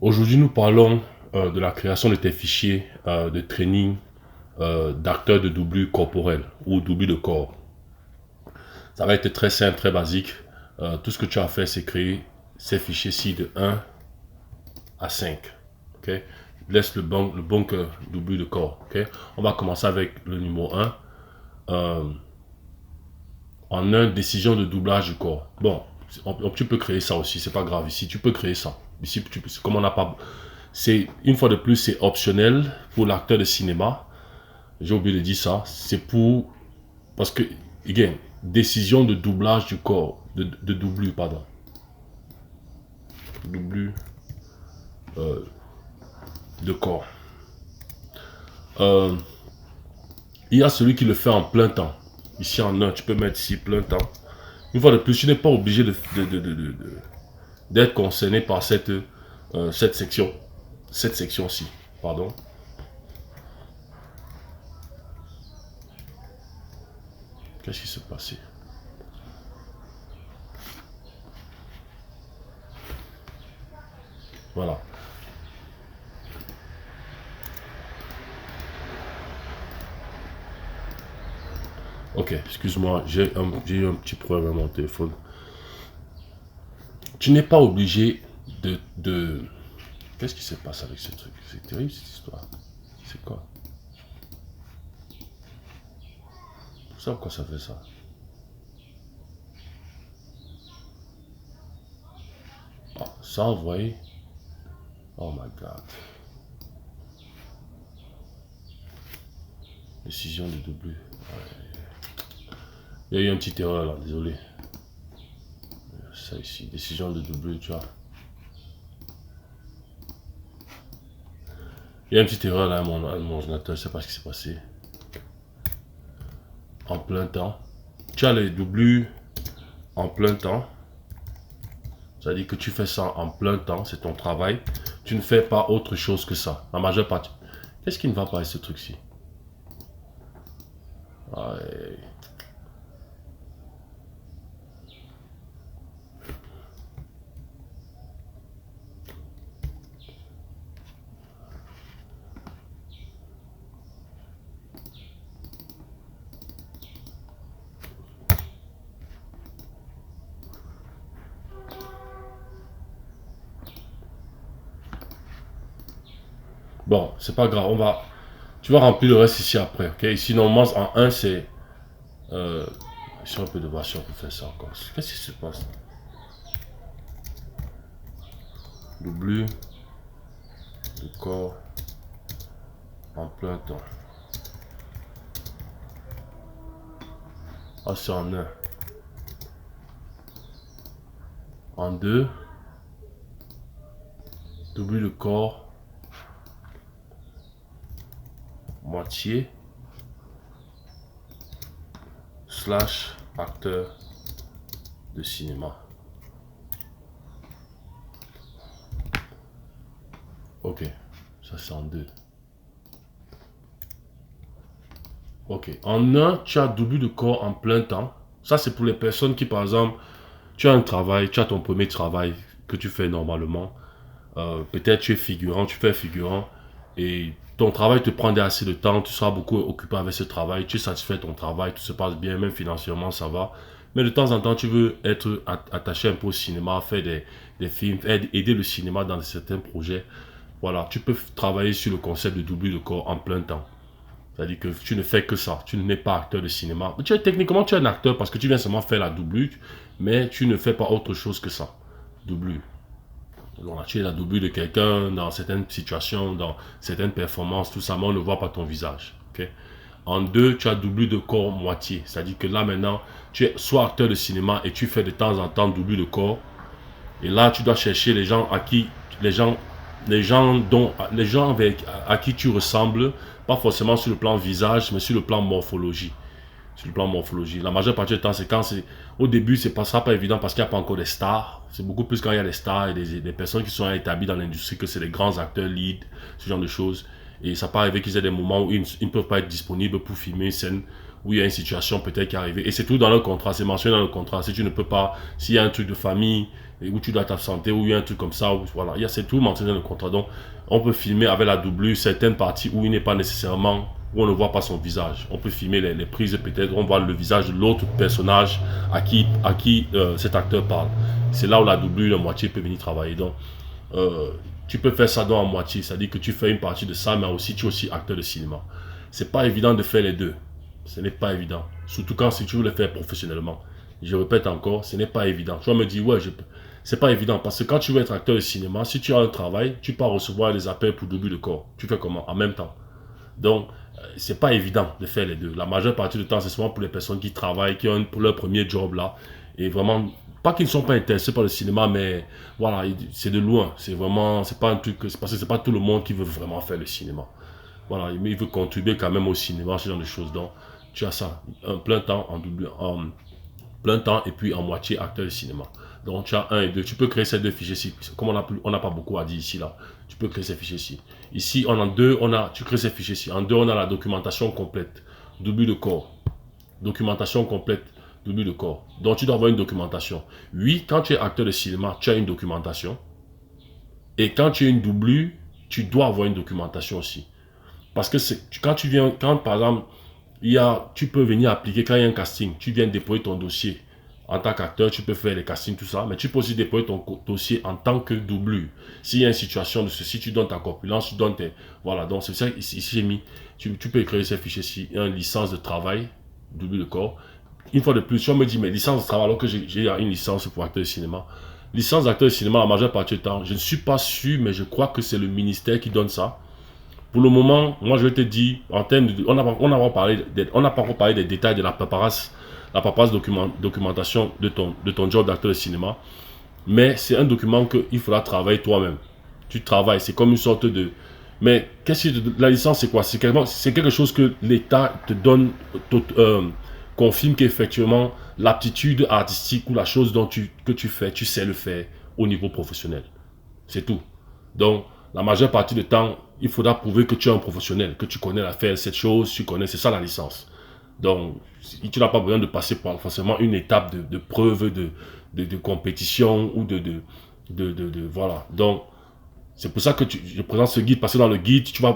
Aujourd'hui, nous parlons de la création de tes fichiers de training d'acteurs de doublure corporelle ou doublure de corps. Ça va être très simple, très basique. Tout ce que tu as à faire, c'est créer ces fichiers-ci de 1 à 5. Okay? Laisse le bunker doublure de corps. Okay? On va commencer avec le numéro 1. En un, décision de doublage du corps. Bon, tu peux créer ça aussi, c'est pas grave. Ici, tu peux créer ça. Ici, comme on n'a pas... C'est, une fois de plus, c'est optionnel pour l'acteur de cinéma. J'ai oublié de dire ça. C'est pour... Parce que, again, décision de doublage du corps. De doublure, pardon. Doublure de corps. Euh, il y a celui qui le fait en plein temps. Ici, en un, tu peux mettre ici plein temps. Une fois de plus, tu n'es pas obligé d'être concerné par cette section. Cette section-ci, pardon. Qu'est-ce qui s'est passé? Voilà. Ok, excuse-moi, j'ai eu un petit problème avec mon téléphone. Tu n'es pas obligé de... Qu'est-ce qui se passe avec ce truc? C'est terrible cette histoire. C'est quoi? Vous savez pourquoi ça fait ça? Ah, ça envoyé. Oh my god. Décision de double. Il y a eu une petite erreur là, désolé. Ça ici, décision de double, tu vois. Il y a une petite erreur là à mon ordinateur, je sais pas ce qui s'est passé. En plein temps. Tu as les doublures en plein temps. C'est-à-dire que tu fais ça en plein temps, c'est ton travail. Tu ne fais pas autre chose que ça. La majeure partie. Qu'est-ce qui ne va pas avec ce truc-ci? Ouais. Bon, c'est pas grave, tu vas remplir le reste ici après, ok? Ici, normalement, en un c'est... si on peut devoir, si on peut faire ça encore. Qu'est-ce qui se passe? Doublure de corps en plein temps. Ah, c'est en un. En deux, doublure de corps, moitié, slash acteur de cinéma. Ok, ça c'est en deux. Ok, en un, tu as doublure de corps en plein temps. Ça c'est pour les personnes qui, par exemple, tu as un travail, tu as ton premier travail que tu fais normalement. Peut-être tu es figurant, tu fais figurant et ton travail te prend assez de temps, tu seras beaucoup occupé avec ce travail, tu satisfais ton travail, tout se passe bien, même financièrement ça va. Mais de temps en temps, tu veux être attaché un peu au cinéma, faire des films, aider le cinéma dans certains projets. Voilà, tu peux travailler sur le concept de doublure de corps en plein temps. C'est-à-dire que tu ne fais que ça, tu n'es pas acteur de cinéma. Techniquement, tu es un acteur parce que tu viens seulement faire la doublure, mais tu ne fais pas autre chose que ça. Doublure. Donc, tu es la doublure de quelqu'un dans certaines situations, dans certaines performances, tout ça, mais on ne voit pas ton visage. Okay? En deux, tu as doublure de corps moitié. C'est-à-dire que là maintenant, tu es soit acteur de cinéma et tu fais de temps en temps doublure de corps. Et là, tu dois chercher les gens à qui, les gens à qui tu ressembles, pas forcément sur le plan visage, mais sur le plan morphologie. Sur le plan morphologie. La majeure partie du temps, c'est quand c'est... Au début, c'est pas, sera pas évident parce qu'il n'y a pas encore des stars. C'est beaucoup plus quand il y a des stars et des personnes qui sont établies dans l'industrie que c'est des grands acteurs lead, ce genre de choses. Et ça peut arriver qu'ils aient des moments où ils ne peuvent pas être disponibles pour filmer une scène où il y a une situation peut-être qui est arrivée. Et c'est tout dans le contrat, c'est mentionné dans le contrat. Si tu ne peux pas, s'il y a un truc de famille, où tu dois t'absenter, ou il y a un truc comme ça, voilà, c'est tout mentionné dans le contrat. Donc, on peut filmer avec la doublure certaines parties où il n'est pas nécessairement, où on ne voit pas son visage. On peut filmer les prises, peut-être, on voit le visage de l'autre personnage à qui cet acteur parle. C'est là où la doublure, la moitié peut venir travailler. Donc, tu peux faire ça dans la moitié, c'est-à-dire que tu fais une partie de ça, mais aussi tu es aussi acteur de cinéma. C'est pas évident de faire les deux. Ce n'est pas évident. Surtout quand si tu veux le faire professionnellement. Je répète encore, ce n'est pas évident. Tu vas me dire, ouais, c'est pas évident. Parce que quand tu veux être acteur de cinéma, si tu as un travail, tu peux recevoir des appels pour double de corps. Tu fais comment? En même temps. Donc, c'est pas évident de faire les deux. La majeure partie du temps, c'est souvent pour les personnes qui travaillent, qui ont pour leur premier job là. Et vraiment, pas qu'ils ne sont pas intéressés par le cinéma, mais voilà, c'est de loin. C'est vraiment, c'est pas un truc, c'est parce que c'est pas tout le monde qui veut vraiment faire le cinéma. Voilà, mais il veut contribuer quand même au cinéma, ce genre de choses. Donc, tu as ça, un plein temps en double, en plein temps et puis en moitié acteur de cinéma. Donc, tu as un et deux. Tu peux créer ces deux fichiers-ci. Comme on n'a pas beaucoup à dire ici, là. Tu peux créer ces fichiers-ci. Ici, en deux, tu crées ces fichiers-ci. En deux, on a la documentation complète. Double de corps. Documentation complète. Double de corps. Donc, tu dois avoir une documentation. Oui, quand tu es acteur de cinéma, tu as une documentation. Et quand tu es une doublure, tu dois avoir une documentation aussi. Parce que quand par exemple, tu peux venir appliquer quand il y a un casting, tu viens déposer ton dossier. En tant qu'acteur, tu peux faire les castings, tout ça, mais tu peux aussi déposer ton dossier en tant que doublure. S'il y a une situation de ceci, tu donnes ta corpulence, tu donnes tes... Voilà, donc c'est ça ici j'ai mis. Tu peux créer ces fichiers-ci, une licence de travail, double de corps. Une fois de plus, tu vas me dire, mais licence de travail, alors que j'ai une licence pour acteur de cinéma. Licence d'acteur de cinéma, la majeure partie du temps, je ne suis pas sûr, mais je crois que c'est le ministère qui donne ça. Pour le moment, moi je vais te dire, en termes de, on n'a pas encore parlé des détails de la paperasse documentation de ton job d'acteur de cinéma. Mais c'est un document qu'il faudra travailler toi-même. Tu travailles, c'est comme une sorte de... Mais qu'est-ce que la licence, c'est quoi? C'est quelque chose que l'État te donne, confirme qu'effectivement l'aptitude artistique ou la chose que tu fais, tu sais le faire au niveau professionnel. C'est tout. Donc, la majeure partie du temps, il faudra prouver que tu es un professionnel, que tu connais la faire cette chose, c'est ça la licence. Donc, tu n'as pas besoin de passer par forcément une étape de preuve, de compétition ou voilà. Donc, c'est pour ça que je présente ce guide, parce que dans le guide, tu vas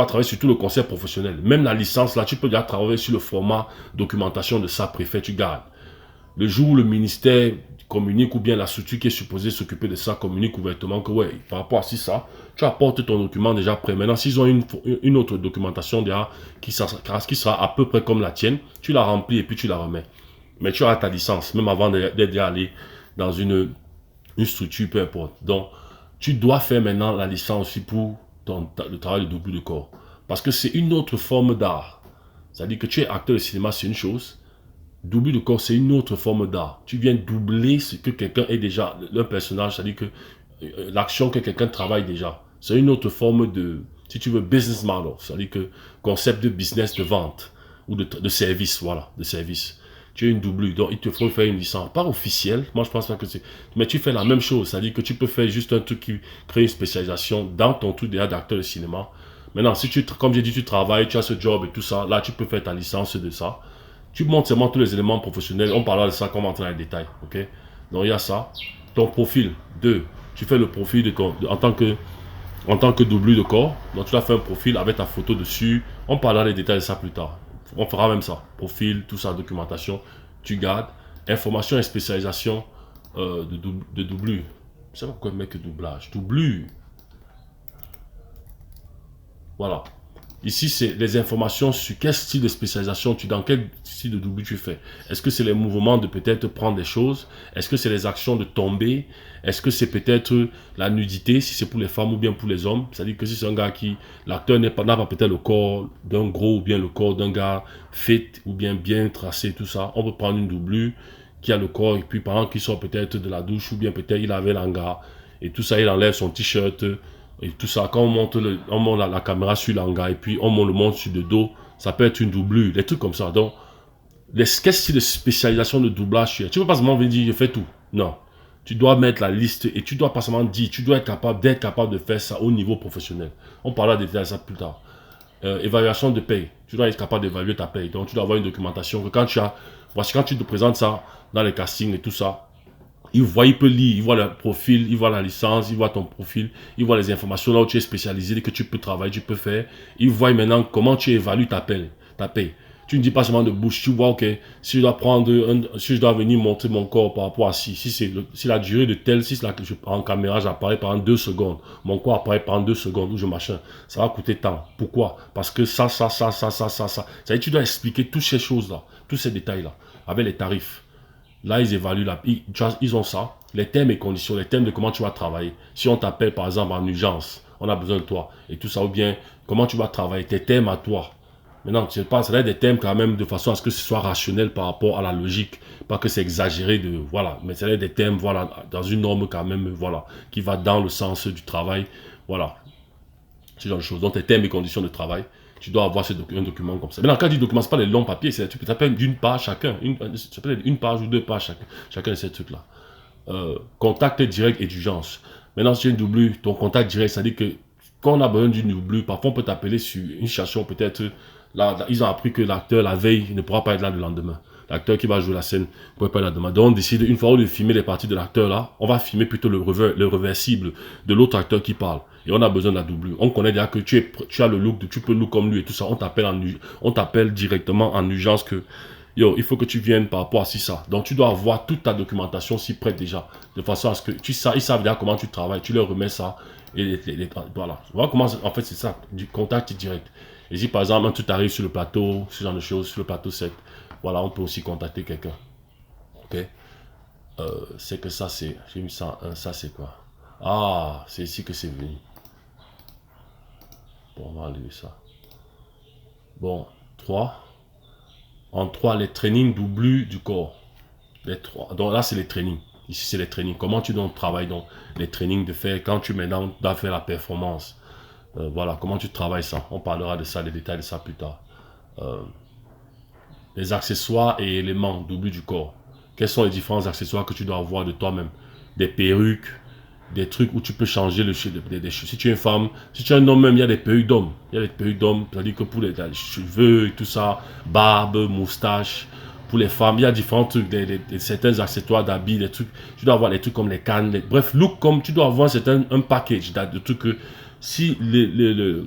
travailler sur tout le concept professionnel. Même la licence, là, tu peux déjà travailler sur le format documentation de ça, préfet, tu gardes. Le jour où le ministère communique ou bien la structure qui est supposée s'occuper de ça communique ouvertement que ouais, par rapport à ça, tu apportes ton document déjà prêt. Maintenant, s'ils ont une autre documentation déjà qui sera à peu près comme la tienne, tu la remplis et puis tu la remets. Mais tu as ta licence, même avant d'être allé dans une structure, peu importe. Donc, tu dois faire maintenant la licence aussi pour le travail de double de corps. Parce que c'est une autre forme d'art. C'est-à-dire que tu es acteur de cinéma, c'est une chose. Double de corps, c'est une autre forme d'art. Tu viens doubler ce que quelqu'un est déjà, le personnage, c'est-à-dire que l'action que quelqu'un travaille déjà. C'est une autre forme de, si tu veux, business model. C'est-à-dire que concept de business, de vente ou de service, voilà, de service. Tu es une doublure, donc il te faut faire une licence. Pas officielle, moi je pense pas que c'est... Mais tu fais la même chose, c'est-à-dire que tu peux faire juste un truc qui crée une spécialisation dans ton truc déjà d'acteur de cinéma. Maintenant, si comme j'ai dit, tu travailles, tu as ce job et tout ça, là tu peux faire ta licence de ça. Tu montres seulement tous les éléments professionnels. On parlera de ça quand on rentre dans les détails. Ok? Donc, il y a ça. Ton profil. 2. Tu fais le profil en tant que doublure de corps. Donc, tu as fait un profil avec ta photo dessus. On parlera des détails de ça plus tard. On fera même ça. Profil, tout ça, documentation. Tu gardes. Information et spécialisation de doublure. Je sais pas pourquoi mettre que doublage. Doublure. Voilà. Ici, c'est les informations sur quel style de spécialisation dans quel style de doublure tu fais. Est-ce que c'est les mouvements de peut-être prendre des choses? Est-ce que c'est les actions de tomber? Est-ce que c'est peut-être la nudité, si c'est pour les femmes ou bien pour les hommes? C'est-à-dire que si c'est un gars l'acteur n'a pas peut-être le corps d'un gros ou bien le corps d'un gars fit ou bien tracé, tout ça. On peut prendre une doublure qui a le corps et puis pendant qu'il sort peut-être de la douche ou bien peut-être il avait l'hangar et tout ça, il enlève son t-shirt. Et tout ça, quand on monte la caméra sur l'hangar et puis on le monte sur le dos, ça peut être une doublure, des trucs comme ça. Donc, quel style de spécialisation de doublage tu es? Tu ne peux pas seulement venir dire je fais tout. Non. Tu dois mettre la liste et tu dois pas seulement dire, tu dois être capable de faire ça au niveau professionnel. On parlera de ça plus tard. évaluation de paye. Tu dois être capable d'évaluer ta paye. Donc, tu dois avoir une documentation que voici quand tu te présentes ça dans les castings et tout ça, il peut lire, il voit le profil, il voit la licence, il voit ton profil, il voit les informations là où tu es spécialisé, que tu peux travailler, tu peux faire. Il voit maintenant comment tu évalues ta paye. Tu ne dis pas seulement de bouche, tu vois, ok, si je dois si je dois venir montrer mon corps par rapport à si la durée de tel, si je prends en caméra, j'apparais pendant 2 secondes, mon corps apparaît pendant 2 secondes, ou je machin, ça va coûter tant. Pourquoi? Parce que ça. C'est-à-dire, tu dois expliquer toutes ces choses-là, tous ces détails-là, avec les tarifs. Là, ils évaluent, ils ont ça, les termes et conditions, les termes de comment tu vas travailler. Si on t'appelle, par exemple, en urgence, on a besoin de toi, et tout ça, ou bien, comment tu vas travailler, tes termes à toi. Maintenant, je pense, ça des termes quand même de façon à ce que ce soit rationnel par rapport à la logique, pas que c'est exagéré voilà, mais c'est des termes, voilà, dans une norme quand même, voilà, qui va dans le sens du travail, voilà, ce genre de choses. Donc, tes termes et conditions de travail, tu dois avoir un document comme ça. Maintenant, quand tu ne documentes pas les longs papiers, c'est des trucs que tu appelles d'une page chacun, ça peut être une page ou 2 pages chacun de ces trucs-là. Contact direct et d'urgence. Maintenant, si tu as une doublure, ton contact direct, ça dit que quand on a besoin d'une doublure, parfois on peut t'appeler sur une situation, peut-être, là, ils ont appris que l'acteur, la veille, ne pourra pas être là le lendemain. L'acteur qui va jouer la scène ne pourra pas être là demain. Donc on décide, une fois de filmer les parties de l'acteur là, on va filmer plutôt le reversible de l'autre acteur qui parle. Et on a besoin de la doublure. On connaît déjà que tu as le look, tu peux look comme lui et tout ça. On t'appelle directement en urgence que yo, il faut que tu viennes par rapport à ça. Donc, tu dois avoir toute ta documentation si prête déjà. De façon à ce que ils savent déjà comment tu travailles. Tu leur remets ça. Et voilà. Voilà comment, en fait, c'est ça. Du contact direct. Et si, par exemple, tu arrives sur le plateau, ce genre de choses, sur le plateau 7, voilà, on peut aussi contacter quelqu'un. Ok. C'est que ça, c'est. J'ai mis ça en 1. Ça, c'est quoi? Ah, c'est ici que c'est venu. Bon, on va enlever ça. Bon, 3. En 3, les trainings doublure du corps. Les 3. Donc là, c'est les trainings. Ici, c'est les trainings. Comment tu travailles donc les trainings de faire quand tu maintenant dois faire la performance. Voilà, comment tu travailles ça. On parlera de ça, les détails de ça plus tard. Les accessoires et éléments doublure du corps. Quels sont les différents accessoires que tu dois avoir de toi-même? Des perruques, des trucs où tu peux changer le cheveu. Si tu es une femme, si tu es un homme même, il y a des perruques d'hommes. Il y a des perruques d'hommes, c'est-à-dire que pour les cheveux et tout ça, barbe, moustache. Pour les femmes, il y a différents trucs, certains accessoires d'habits, des trucs. Tu dois avoir des trucs comme les cannes. Bref, look comme tu dois avoir un package de trucs que si le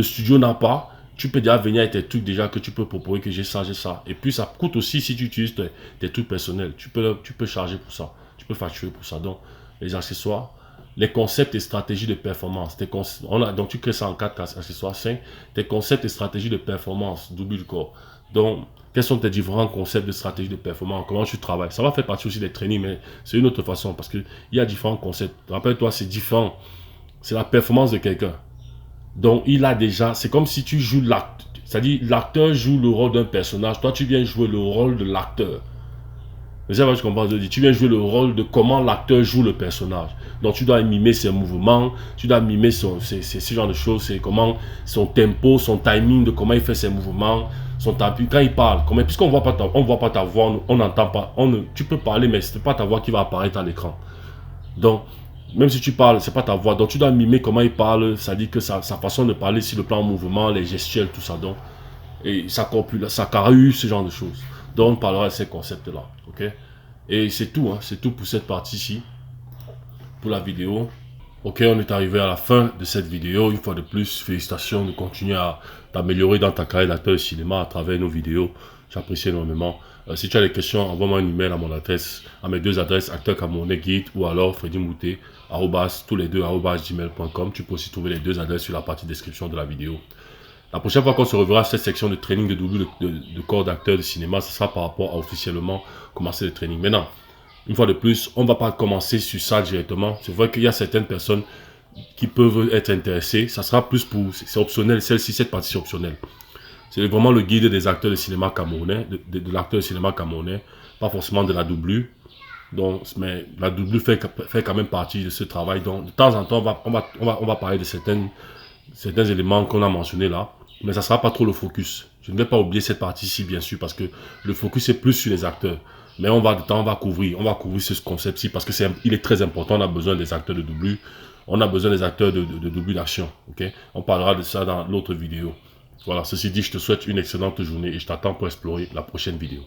studio n'a pas, tu peux déjà venir avec tes trucs déjà que tu peux proposer que j'ai ça, j'ai ça. Et puis ça coûte aussi si tu utilises tes trucs personnels. Tu peux charger pour ça. Tu peux facturer pour ça. Donc, les accessoires, les concepts et stratégies de performance. Donc, tu crées ça en 4 accessoires. 5, tes concepts et stratégies de performance, double du corps. Donc, quels sont tes différents concepts de stratégie de performance? Comment tu travailles? Ça va faire partie aussi des trainings, mais c'est une autre façon parce qu'il y a différents concepts. Rappelle-toi, c'est différent. C'est la performance de quelqu'un. Donc, il a déjà... C'est comme si tu joues l'acteur. C'est-à-dire, l'acteur joue le rôle d'un personnage. Toi, tu viens jouer le rôle de l'acteur. Vous savez, je comprends, je dis, tu viens jouer le rôle de comment l'acteur joue le personnage. Donc, tu dois mimer ses mouvements, tu dois mimer ce genre de choses, c'est comment son tempo, son timing, de comment il fait ses mouvements, son tapis, quand il parle, puisqu'on ne voit pas ta voix, on n'entend pas, tu peux parler, mais ce n'est pas ta voix qui va apparaître à l'écran. Donc, même si tu parles, ce n'est pas ta voix. Donc, tu dois mimer comment il parle, ça dit que sa façon de parler sur le plan mouvement, les gestuels, tout ça. Donc, et sa carrure, ce genre de choses. Donc, on parlera de ces concepts-là. Ok? Et c'est tout, hein, c'est tout pour cette partie-ci, pour la vidéo. Ok, on est arrivé à la fin de cette vidéo. Une fois de plus, félicitations de continuer à t'améliorer dans ta carrière d'acteur de cinéma à travers nos vidéos. J'apprécie énormément. Si tu as des questions, envoie-moi un email à mon adresse, à mes 2 adresses, acteur camerounais guide ou alors Freddy Mouté, tous les deux, @gmail.com. Tu peux aussi trouver les 2 adresses sur la partie description de la vidéo. La prochaine fois qu'on se reverra cette section de training de double de corps d'acteur de cinéma, ce sera par rapport à officiellement commencer le training. Maintenant, une fois de plus, on ne va pas commencer sur ça directement. C'est vrai qu'il y a certaines personnes qui peuvent être intéressées. Ça sera plus c'est optionnel, cette partie c'est optionnelle. C'est vraiment le guide des acteurs de cinéma camerounais, de l'acteur de cinéma camerounais, pas forcément de la doublure. Donc, mais la doublure fait quand même partie de ce travail. Donc, de temps en temps, on va parler de certains éléments qu'on a mentionnés là. Mais ça ne sera pas trop le focus. Je ne vais pas oublier cette partie-ci, bien sûr, parce que le focus est plus sur les acteurs. Mais on va couvrir ce concept-ci parce que il est très important. On a besoin des acteurs de doublure. On a besoin des acteurs de doublure d'action. Okay? On parlera de ça dans l'autre vidéo. Voilà, ceci dit, je te souhaite une excellente journée et je t'attends pour explorer la prochaine vidéo.